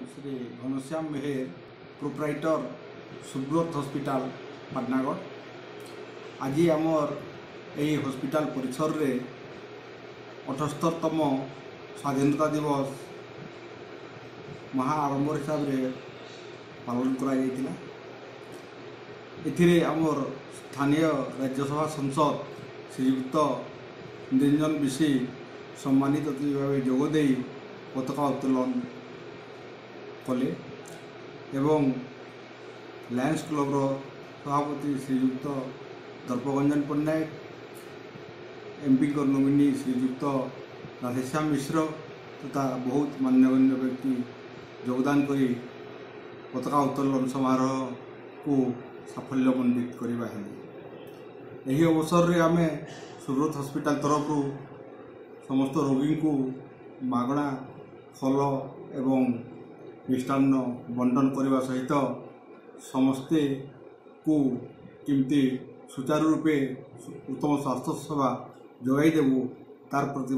श्री घनश्याम मेहर proprietor Subrat hospital Patnagarh. आज आमर यही हॉस्पिटल परिसर रे 78तम स्वाधीनता दिवस महा आडंबर हिसाब से पालन करा। एथिरे आमर स्थानीय राज्यसभा सांसद श्रीयुक्त निरंजन विशी सम्मानित अतिथि भाव जोगदे पताका उत्तोलन कले एवं लायंस क्लब सभापति श्रीयुक्त दर्पगंजन पट्टनायक, एमपी नोमिनी श्रीयुक्त राधेश्याम मिश्र तथा बहुत मान्यगण्य व्यक्ति योगदान करी पताका उत्तोलन समारोह को साफल्यमंडित करवा। यही अवसर रे आमे सुब्रत हॉस्पिटल तरफ समस्त रोगी को मागणा फल एवं मिष्टान्न बंटन करने सहित समस्ते को किमती सुचारू रूपे उत्तम स्वास्थ्य सेवा जोगाई देबू तार प्रति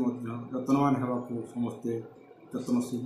यत्नवान होगा समस्ते यत्नशील।